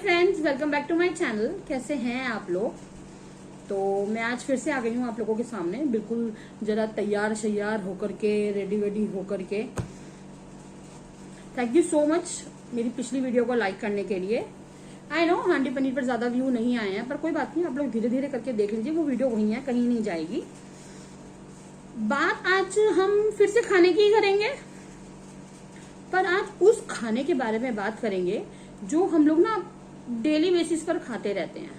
Friends, welcome back to my channel. कैसे हैं आप लोग? तो मैं आज फिर से आ गई हूँ आप लोगों के सामने, बिल्कुल जरा तैयार शैयार होकर के, रेडी वेडी होकर के। थैंक यू सो मच मेरी पिछली वीडियो को लाइक करने के लिए। आई नो हांडी पनीर पर ज्यादा व्यू नहीं आए हैं, पर कोई बात नहीं, आप लोग धीरे धीरे करके देख लीजिए, वो वीडियो वही है, कहीं नहीं जाएगी। बात आज हम फिर से खाने की ही करेंगे, पर आज उस खाने के बारे में बात करेंगे जो हम लोग ना डेली बेसिस पर खाते रहते हैं,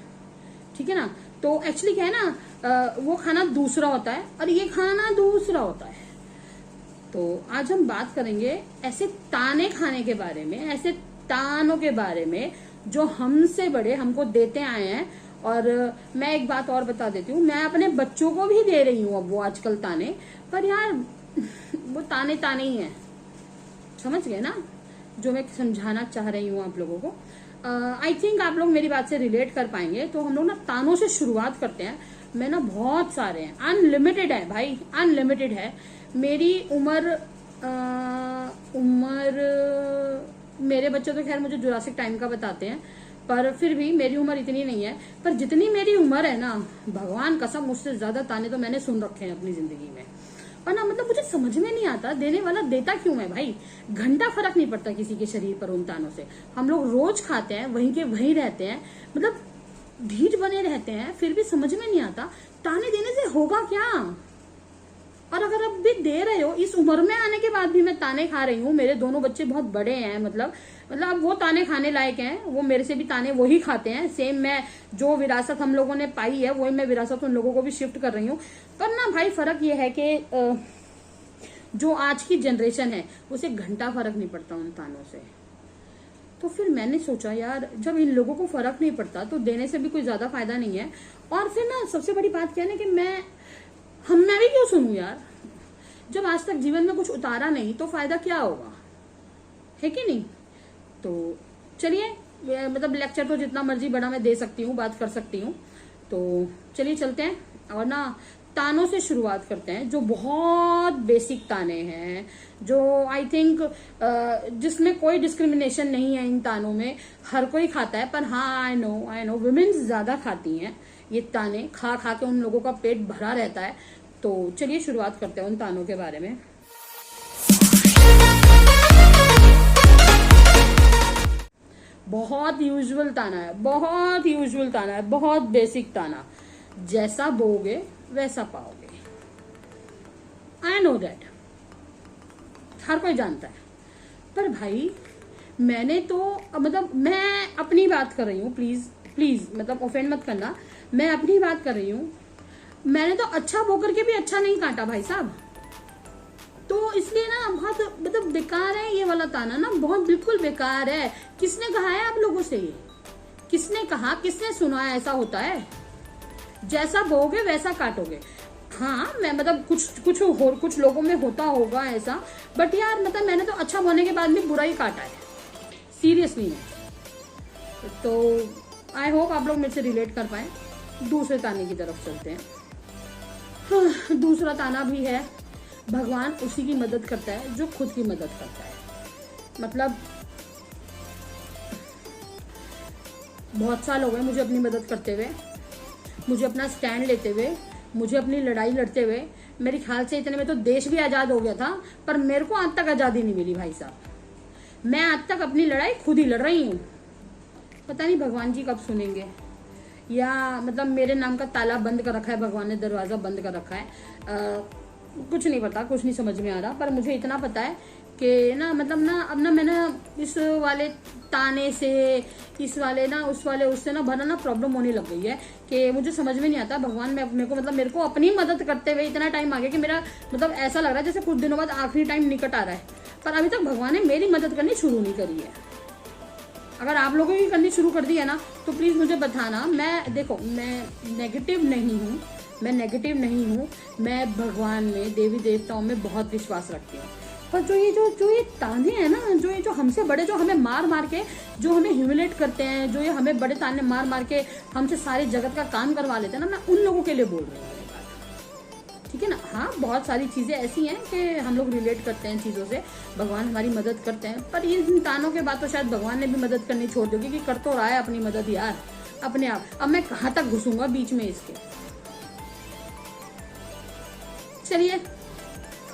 ठीक है ना। तो एक्चुअली क्या है ना, वो खाना दूसरा होता है और ये खाना दूसरा होता है। तो आज हम बात करेंगे ऐसे ताने खाने के बारे में, ऐसे तानों के बारे में जो हमसे बड़े हमको देते आए हैं। और मैं एक बात और बता देती हूँ, मैं अपने बच्चों को भी दे रही हूँ अब वो आजकल ताने, पर यार वो ताने ताने ही हैं, समझ गए ना जो मैं समझाना चाह रही हूँ आप लोगों को। आई थिंक आप लोग मेरी बात से रिलेट कर पाएंगे। तो हम लोग ना तानों से शुरुआत करते हैं। मैं ना बहुत सारे हैं, अनलिमिटेड है भाई, अनलिमिटेड है। मेरी उम्र मेरे बच्चे तो खैर मुझे जुरासिक टाइम का बताते हैं, पर फिर भी मेरी उम्र इतनी नहीं है। पर जितनी मेरी उम्र है ना, भगवान कसम उससे ज्यादा ताने तो मैंने सुन रखे हैं अपनी जिंदगी में। और ना मतलब मुझे समझ में नहीं आता देने वाला देता क्यों है भाई। घंटा फर्क नहीं पड़ता किसी के शरीर पर उन तानों से। हम लोग रोज खाते हैं, वहीं के वहीं रहते हैं, मतलब ढीठ बने रहते हैं, फिर भी समझ में नहीं आता ताने देने से होगा क्या। और अगर अब भी दे रहे हो, इस उम्र में आने के बाद भी मैं ताने खा रही हूँ। मेरे दोनों बच्चे बहुत बड़े हैं, मतलब अब वो ताने खाने लायक हैं, वो मेरे से भी ताने वही खाते हैं। सेम मैं जो विरासत हम लोगों ने पाई है वही मैं विरासत उन लोगों को भी शिफ्ट कर रही हूँ। पर ना भाई फर्क ये है कि जो आज की जनरेशन है उसे घंटा फर्क नहीं पड़ता उन तानों से। तो फिर मैंने सोचा यार जब इन लोगों को फर्क नहीं पड़ता तो देने से भी कोई ज्यादा फायदा नहीं है। और फिर ना सबसे बड़ी बात क्या है ना कि मैं भी क्यों सुनूं यार, जब आज तक जीवन में कुछ उतारा नहीं तो फायदा क्या होगा, है कि नहीं। तो चलिए, मतलब लेक्चर तो जितना मर्जी बड़ा मैं दे सकती हूँ, बात कर सकती हूँ। तो चलिए चलते हैं और ना तानों से शुरुआत करते हैं, जो बहुत बेसिक ताने हैं, जो आई थिंक जिसमें कोई डिस्क्रिमिनेशन नहीं है। इन तानों में हर कोई खाता है, पर हाँ आई नो वुमेन्स ज्यादा खाती हैं ये ताने, खा खा के उन लोगों का पेट भरा रहता है। तो चलिए शुरुआत करते हैं उन तानों के बारे में। बहुत यूजुअल ताना है, बहुत यूजुअल ताना है, बहुत बेसिक ताना, जैसा बोगे वैसा पाओगे। आई नो दैट, हर कोई जानता है। पर भाई मैंने तो मतलब मैं अपनी बात कर रही हूँ, प्लीज प्लीज मतलब ऑफेंड मत करना, मैं अपनी बात कर रही हूँ। मैंने तो अच्छा बोकर के भी अच्छा नहीं काटा भाई साहब। तो इसलिए ना बहुत मतलब बेकार है ये वाला ताना ना, बहुत बिल्कुल बेकार है। किसने कहा है आप लोगों से ये? किसने कहा, किसने सुना है ऐसा होता है? जैसा बोगे वैसा काटोगे। हाँ मैं मतलब कुछ लोगों में होता होगा ऐसा, बट यार मतलब मैंने तो अच्छा बोने के बाद भी बुरा ही काटा है, सीरियसली में। तो आई होप आप लोग मेरे से रिलेट कर पाए। दूसरे ताने की तरफ चलते हैं। हाँ, दूसरा ताना भी है, भगवान उसी की मदद करता है जो खुद की मदद करता है। मतलब बहुत साल हो गए मुझे अपनी मदद करते हुए, मुझे अपना स्टैंड लेते हुए, मुझे अपनी लड़ाई लड़ते हुए। मेरे ख्याल से इतने में तो देश भी आजाद हो गया था, पर मेरे को आज तक आजादी नहीं मिली भाई साहब। मैं आज तक अपनी लड़ाई खुद ही लड़ रही हूँ। पता नहीं भगवान जी कब सुनेंगे, या मतलब मेरे नाम का ताला बंद कर रखा है भगवान ने, दरवाजा बंद कर रखा है। कुछ नहीं पता, कुछ नहीं समझ में आ रहा। पर मुझे इतना पता है कि ना मतलब ना अब ना मैंने इस वाले ताने से, इस वाले ना उस वाले उससे ना भरा ना प्रॉब्लम होने लग गई है कि मुझे समझ में नहीं आता भगवान में मेरे को अपनी मदद करते हुए इतना टाइम आ गया कि मेरा मतलब ऐसा लग रहा है जैसे कुछ दिनों बाद आखिरी टाइम निकट आ रहा है, पर अभी तक भगवान ने मेरी मदद करनी शुरू नहीं करी है। अगर आप लोगों की करनी शुरू कर दी है ना तो प्लीज मुझे बताना। मैं देखो, मैं नेगेटिव नहीं हूँ, मैं भगवान में, देवी देवताओं में बहुत विश्वास रखती हूँ। पर जो ये ताने हैं ना, जो हमसे बड़े, जो हमें मार मार के, जो हमें ह्यूमिलेट करते हैं, जो ये हमें बड़े ताने मार मार के हमसे सारी जगत का काम करवा लेते हैं ना, मैं उन लोगों के लिए बोल रही हूँ। ठीक ठीक है ना। हाँ, बहुत सारी चीजें ऐसी हैं कि हम लोग रिलेट करते हैं चीजों से, भगवान हमारी मदद करते हैं, पर इन तानों के बाद तो शायद भगवान ने भी मदद करनी छोड़ दी, क्योंकि कर तो रहा है अपनी मदद यार अपने आप। अब मैं कहाँ तक घुसूंगा बीच में इसके। चलिए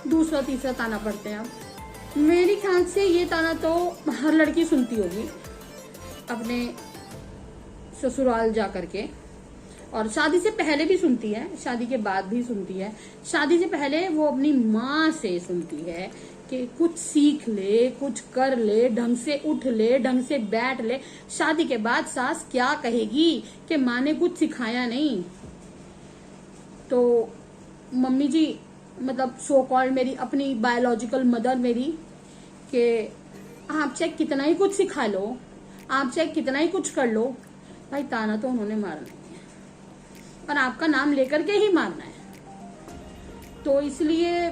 दूसरा तीसरा ताना पढ़ते हैं। अब मेरे ख्याल से ये ताना तो हर लड़की सुनती होगी अपने ससुराल जा करके, और शादी से पहले भी सुनती है, शादी के बाद भी सुनती है। शादी से पहले वो अपनी माँ से सुनती है कि कुछ सीख ले, कुछ कर ले, ढंग से उठ ले, ढंग से बैठ ले। शादी के बाद सास क्या कहेगी कि माँ ने कुछ सिखाया नहीं। तो मम्मी जी, मतलब सो कॉल्ड मेरी अपनी बायोलॉजिकल मदर मेरी, कि आप चाहे कितना ही कुछ सिखा लो, आप चाहे कितना ही कुछ कर लो, भाई ताना तो उन्होंने मारना है और आपका नाम लेकर के ही मारना है। तो इसलिए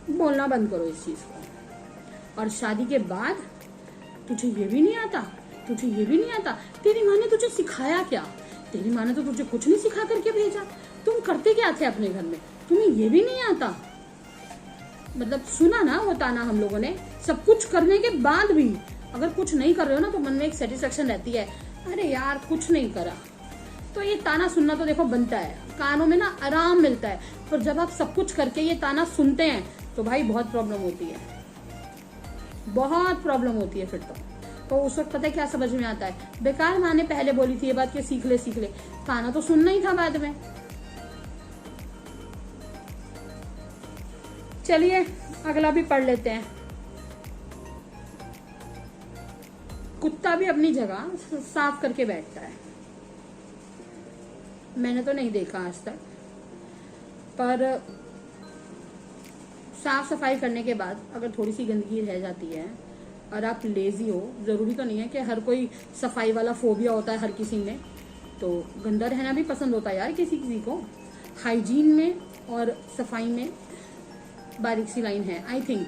बोलना बंद करो इस चीज को। और शादी के बाद तुझे ये भी नहीं आता, तुझे ये भी नहीं आता, तेरी माँ ने तुझे सिखाया क्या? तेरी माँ ने तो तुझे कुछ नहीं सिखा करके भेजा, तुम करते क्या थे अपने घर में, तुम्हें ये भी नहीं आता। मतलब सुना ना वो ताना हम लोगों ने, सब कुछ करने के बाद भी अगर कुछ नहीं कर रहे हो ना तो मन में एक सेटिस्फेक्शन रहती है, अरे यार कुछ नहीं करा। तो ये ताना सुनना तो देखो बनता है, कानों में ना आराम मिलता है, पर जब आप सब कुछ करके ये ताना सुनते हैं तो भाई बहुत प्रॉब्लम होती है, बहुत प्रॉब्लम होती है। फिर तो उस वक्त पता है क्या समझ में आता है, बेकार माँ ने पहले बोली थी ये बात कि सीख ले सीख ले, ताना तो सुनना ही था बाद में। चलिए अगला भी पढ़ लेते हैं। कुत्ता भी अपनी जगह साफ करके बैठता है। मैंने तो नहीं देखा आज तक, पर साफ सफाई करने के बाद अगर थोड़ी सी गंदगी रह जाती है और आप लेजी हो, जरूरी तो नहीं है कि हर कोई सफाई वाला फोबिया होता है हर किसी में, तो गंदा रहना भी पसंद होता है यार किसी किसी को। हाइजीन में और सफाई में बारीक सी लाइन है, आई थिंक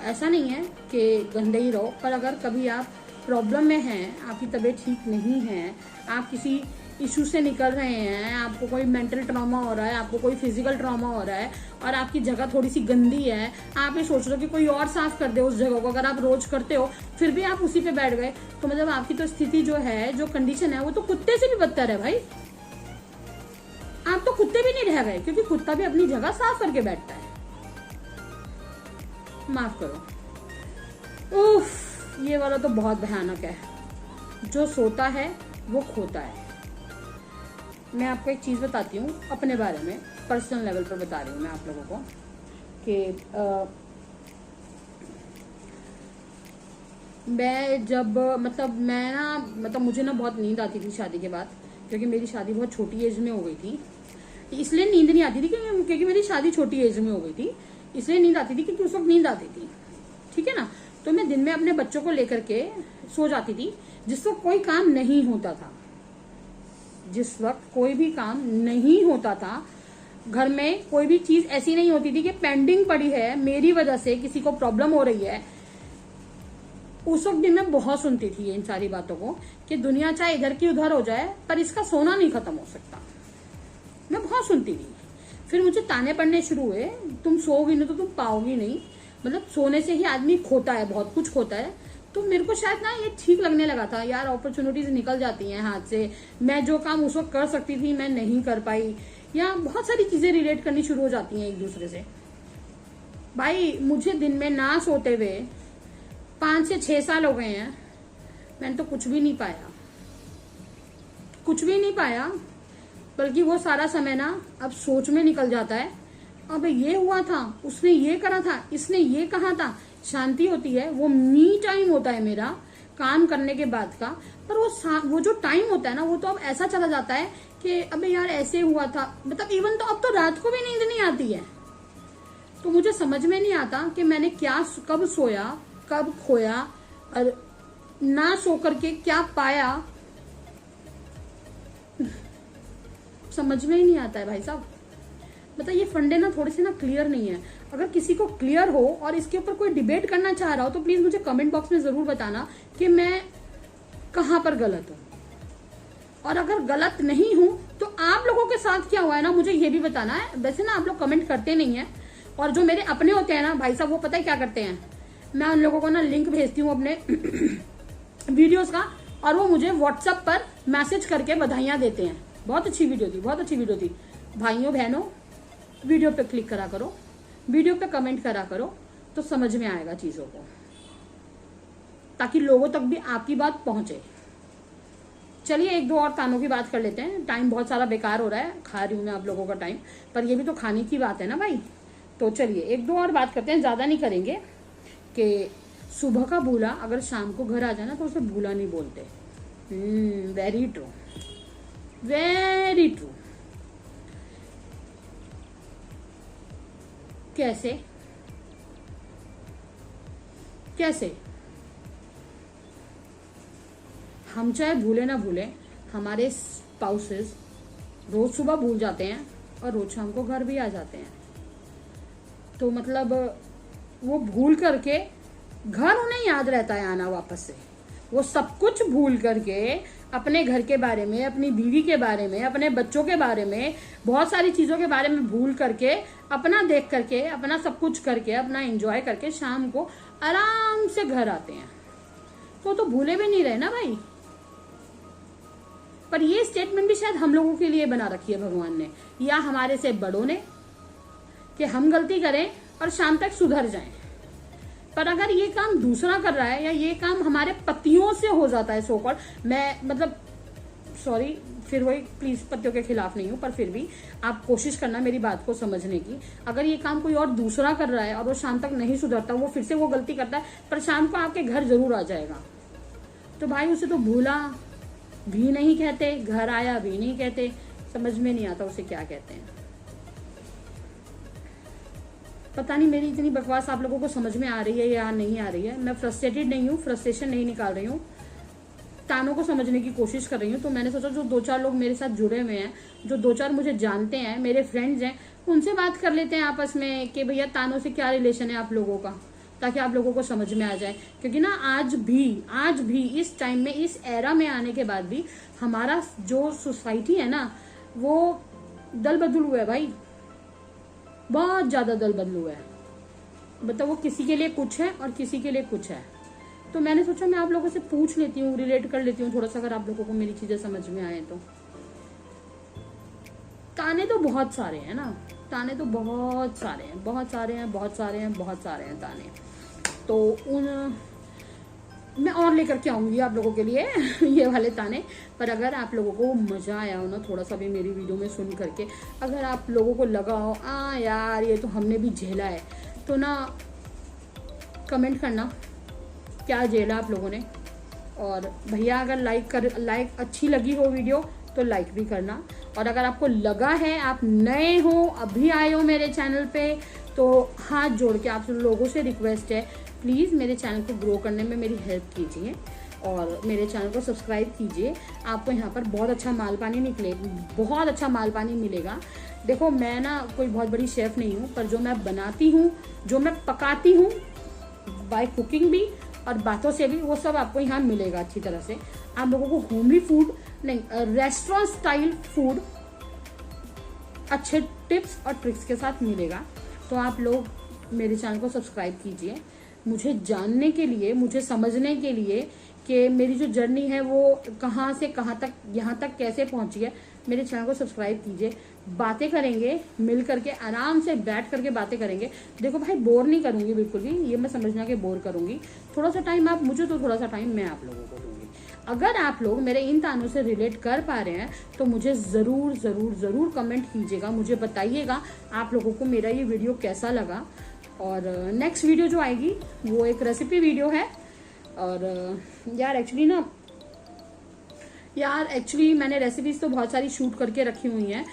ऐसा नहीं है कि गंदे ही रहो, पर अगर कभी आप प्रॉब्लम में हैं, आपकी तबीयत ठीक नहीं है, आप किसी इशू से निकल रहे हैं, आपको कोई मेंटल ट्रॉमा हो रहा है, आपको कोई फिजिकल ट्रॉमा हो रहा है और आपकी जगह थोड़ी सी गंदी है, आप ये सोच रहे हो कि कोई और साफ कर दे उस जगह को, अगर आप रोज करते हो फिर भी आप उसी पे बैठ गए, तो मतलब आपकी तो स्थिति जो है, जो कंडीशन है, वो तो कुत्ते से भी बदतर है भाई। आप तो कुत्ते भी नहीं रह गए, क्योंकि कुत्ता भी अपनी जगह साफ करके बैठता है। माफ करो, उफ, ये वाला तो बहुत भयानक है। जो सोता है वो खोता है। मैं आपको एक चीज बताती हूँ अपने बारे में, पर्सनल लेवल पर बता रही हूँ मैं आप लोगों को कि मैं जब मतलब मुझे ना बहुत नींद आती थी शादी के बाद, क्योंकि मेरी शादी बहुत छोटी एज में हो गई थी। इसलिए नींद नहीं आती थी क्योंकि मेरी शादी छोटी एज में हो गई थी, इसलिए नींद आती थी क्योंकि उस वक्त नींद आती थी, ठीक है ना। तो मैं दिन में अपने बच्चों को लेकर के सो जाती थी, जिस वक्त कोई काम नहीं होता था, जिस वक्त कोई भी काम नहीं होता था, घर में कोई भी चीज ऐसी नहीं होती थी कि पेंडिंग पड़ी है मेरी वजह से, किसी को प्रॉब्लम हो रही है। उस वक्त भी मैं बहुत सुनती थी इन सारी बातों को कि दुनिया चाहे इधर की उधर हो जाए पर इसका सोना नहीं खत्म हो सकता। मैं बहुत सुनती थी। फिर मुझे ताने पड़ने शुरू हुए, तुम सोओगी नहीं तो तुम पाओगी नहीं, मतलब सोने से ही आदमी खोता है, बहुत कुछ खोता है। तो मेरे को शायद ना ये ठीक लगने लगा था यार, अपॉर्चुनिटीज निकल जाती हैं हाथ से, मैं जो काम उस वक्त कर सकती थी मैं नहीं कर पाई, या बहुत सारी चीजें रिलेट करनी शुरू हो जाती हैं एक दूसरे से। भाई मुझे दिन में ना सोते हुए 5 से 6 साल हो गए हैं, मैंने तो कुछ भी नहीं पाया, कुछ भी नहीं पाया, बल्कि वो सारा समय ना अब सोच में निकल जाता है। अब ये हुआ था, उसने ये करा था, इसने ये कहा था। शांति होती है, वो मी टाइम होता है मेरा काम करने के बाद का, पर वो जो टाइम होता है ना, वो तो अब ऐसा चला जाता है कि अबे यार ऐसे हुआ था, मतलब इवन तो अब तो रात को भी नींद नहीं आती है। तो मुझे समझ में नहीं आता कि मैंने क्या, कब सोया, कब खोया, और ना सो करके क्या पाया, समझ में ही नहीं आता है भाई साहब। मतलब ये फंडे ना थोड़े से ना क्लियर नहीं है। अगर किसी को क्लियर हो और इसके ऊपर कोई डिबेट करना चाह रहा हो तो प्लीज मुझे कमेंट बॉक्स में जरूर बताना कि मैं कहां पर गलत हूं। और अगर गलत नहीं हूं तो आप लोगों के साथ क्या हुआ है ना, मुझे ये भी बताना है। वैसे ना आप लोग कमेंट करते नहीं है, और जो मेरे अपने होते हैं ना भाई साहब, वो पता है क्या करते हैं, मैं उन लोगों को ना लिंक भेजती हूँ अपने वीडियोस का, और वो मुझे व्हाट्सएप पर मैसेज करके बधाइयां देते हैं, बहुत अच्छी वीडियो थी, बहुत अच्छी वीडियो थी। भाइयों बहनों, वीडियो पे क्लिक करा करो, वीडियो पे कमेंट करा करो, तो समझ में आएगा चीजों को, ताकि लोगों तक भी आपकी बात पहुंचे। चलिए एक दो और तानों की बात कर लेते हैं, टाइम बहुत सारा बेकार हो रहा है, खा रही हूं मैं आप लोगों का टाइम, पर ये भी तो खाने की बात है ना भाई। तो चलिए एक दो और बात करते हैं, ज्यादा नहीं करेंगे। कि सुबह का भूला अगर शाम को घर आ जाए ना तो उसे भूला नहीं बोलते। Very true, very true. कैसे कैसे हम चाहे भूले ना भूले, हमारे स्पाउसेस रोज सुबह भूल जाते हैं और रोज शाम को घर भी आ जाते हैं। तो मतलब वो भूल करके घर उन्हें याद रहता है आना वापस से, वो सब कुछ भूल करके अपने घर के बारे में, अपनी बीवी के बारे में, अपने बच्चों के बारे में, बहुत सारी चीजों के बारे में भूल करके, अपना देख करके, अपना सब कुछ करके, अपना एंजॉय करके शाम को आराम से घर आते हैं। तो भूले भी नहीं रहे ना भाई। पर ये स्टेटमेंट भी शायद हम लोगों के लिए बना रखी है भगवान ने, या हमारे से बड़ों ने, कि हम गलती करें और शाम तक सुधर जाएं। पर अगर ये काम दूसरा कर रहा है, या ये काम हमारे पतियों से हो जाता है, सो कॉल्ड, मैं मतलब सॉरी, फिर वही प्लीज पतियों के खिलाफ नहीं हूं, पर फिर भी आप कोशिश करना मेरी बात को समझने की। अगर ये काम कोई और दूसरा कर रहा है और वो शाम तक नहीं सुधरता, वो फिर से वो गलती करता है, पर शाम को आपके घर जरूर आ जाएगा, तो भाई उसे तो भूला भी नहीं कहते, घर आया भी नहीं कहते, समझ में नहीं आता उसे क्या कहते हैं। पता नहीं मेरी इतनी बकवास आप लोगों को समझ में आ रही है या नहीं आ रही है। मैं फ्रस्ट्रेटेड नहीं हूँ, फ्रस्ट्रेशन नहीं निकाल रही हूँ, तानों को समझने की कोशिश कर रही हूँ। तो मैंने सोचा जो दो चार लोग मेरे साथ जुड़े हुए हैं, जो दो चार मुझे जानते हैं, मेरे फ्रेंड्स हैं, उनसे बात कर लेते हैं आपस में कि भैया तानों से क्या रिलेशन है आप लोगों का, ताकि आप लोगों को समझ में आ जाए। क्योंकि ना आज भी इस टाइम में, इस एरा में आने के बाद भी हमारा जो सोसाइटी है ना, वो दल बदल हुआ है भाई, बहुत ज्यादा दल बदल हुआ है। मतलब वो किसी के लिए कुछ है और किसी के लिए कुछ है। तो मैंने सोचा मैं आप लोगों से पूछ लेती हूँ, रिलेट कर लेती हूँ थोड़ा सा, अगर आप लोगों को मेरी चीजें समझ में आए तो। ताने तो बहुत सारे हैं ना, ताने तो बहुत सारे हैं, बहुत सारे हैं, बहुत सारे हैं, बहुत सारे हैं ताने। तो उन मैं और लेकर के आऊंगी आप लोगों के लिए ये वाले ताने। पर अगर आप लोगों को मजा आया हो ना थोड़ा सा भी मेरी वीडियो में सुन करके, अगर आप लोगों को लगा हो यार ये तो हमने भी झेला है, तो ना कमेंट करना क्या झेला आप लोगों ने। और भैया अगर लाइक अच्छी लगी हो वीडियो तो लाइक भी करना। और अगर आपको लगा है, आप नए हो, अभी आए हो मेरे चैनल पे, तो हाथ जोड़ के आप लोगों से रिक्वेस्ट है, प्लीज़ मेरे चैनल को ग्रो करने में मेरी हेल्प कीजिए और मेरे चैनल को सब्सक्राइब कीजिए। आपको यहाँ पर बहुत अच्छा माल पानी बहुत अच्छा माल पानी मिलेगा। देखो मैं ना कोई बहुत बड़ी शेफ़ नहीं हूँ, पर जो मैं बनाती हूँ, जो मैं पकाती हूँ, बाय कुकिंग भी और बातों से भी, वो सब आपको यहाँ मिलेगा अच्छी तरह से। आप लोगों को होमली फूड नहीं, रेस्टोरेंट स्टाइल फूड अच्छे टिप्स और ट्रिक्स के साथ मिलेगा। तो आप लोग मेरे चैनल को सब्सक्राइब कीजिए, मुझे जानने के लिए, मुझे समझने के लिए कि मेरी जो जर्नी है वो कहाँ से कहाँ तक, यहाँ तक कैसे पहुंची है। मेरे चैनल को सब्सक्राइब कीजिए, बातें करेंगे मिल करके, आराम से बैठ करके बातें करेंगे। देखो भाई बोर नहीं करूंगी बिल्कुल भी, ये मैं समझना कि बोर करूंगी। थोड़ा सा टाइम आप मुझे, तो थोड़ा सा टाइम मैं आप लोगों को दूंगी। अगर आप लोग मेरे इन तानों से रिलेट कर पा रहे हैं तो मुझे जरूर जरूर जरूर कमेंट कीजिएगा, मुझे बताइएगा आप लोगों को मेरा ये वीडियो कैसा लगा। और नेक्स्ट वीडियो जो आएगी वो एक रेसिपी वीडियो है। और यार एक्चुअली मैंने रेसिपीज तो बहुत सारी शूट करके रखी हुई हैं,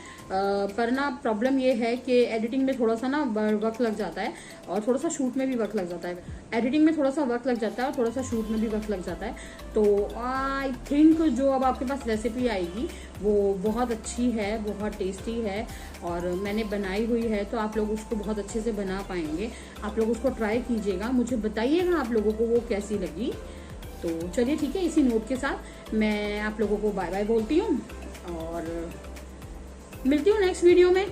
पर ना प्रॉब्लम ये है कि एडिटिंग में थोड़ा सा ना वक्त लग जाता है और थोड़ा सा शूट में भी वक्त लग जाता है। एडिटिंग में थोड़ा सा वक्त लग जाता है और थोड़ा सा शूट में भी वक्त लग जाता है। तो आई थिंक जो अब आपके पास रेसिपी आएगी वो बहुत अच्छी है, बहुत टेस्टी है और मैंने बनाई हुई है, तो आप लोग उसको बहुत अच्छे से बना पाएंगे। आप लोग उसको ट्राई कीजिएगा, मुझे बताइएगा आप लोगों को वो कैसी लगी। तो चलिए ठीक है, इसी नोट के साथ मैं आप लोगों को बाय बाय बोलती हूँ और मिलती हूँ नेक्स्ट वीडियो में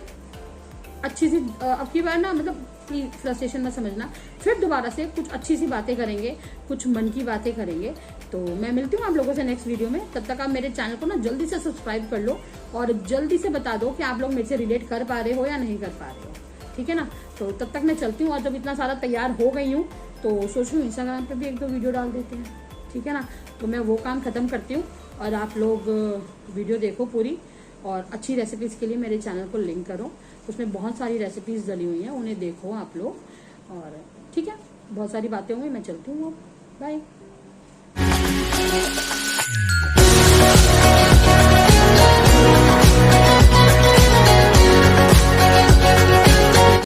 अच्छी सी। अब की बार ना मतलब फ्रस्ट्रेशन मत समझना, फिर दोबारा से कुछ अच्छी सी बातें करेंगे, कुछ मन की बातें करेंगे। तो मैं मिलती हूँ आप लोगों से नेक्स्ट वीडियो में। तब तक आप मेरे चैनल को ना जल्दी से सब्सक्राइब कर लो और जल्दी से बता दो कि आप लोग मेरे से रिलेट कर पा रहे हो या नहीं कर पा रहे हो, ठीक है ना। तो तब तक मैं चलती हूँ और जब इतना सारा तैयार हो गई हूँ तो सोच रही हूँ इंस्टाग्राम पे भी 1-2 वीडियो डाल देते हैं, ठीक है ना। तो मैं वो काम खत्म करती हूँ और आप लोग वीडियो देखो पूरी, और अच्छी रेसिपीज़ के लिए मेरे चैनल को लिंक करो, उसमें बहुत सारी रेसिपीज़ डली हुई हैं, उन्हें देखो आप लोग। और ठीक है, बहुत सारी बातें होंगी, मैं चलती हूँ, बाय।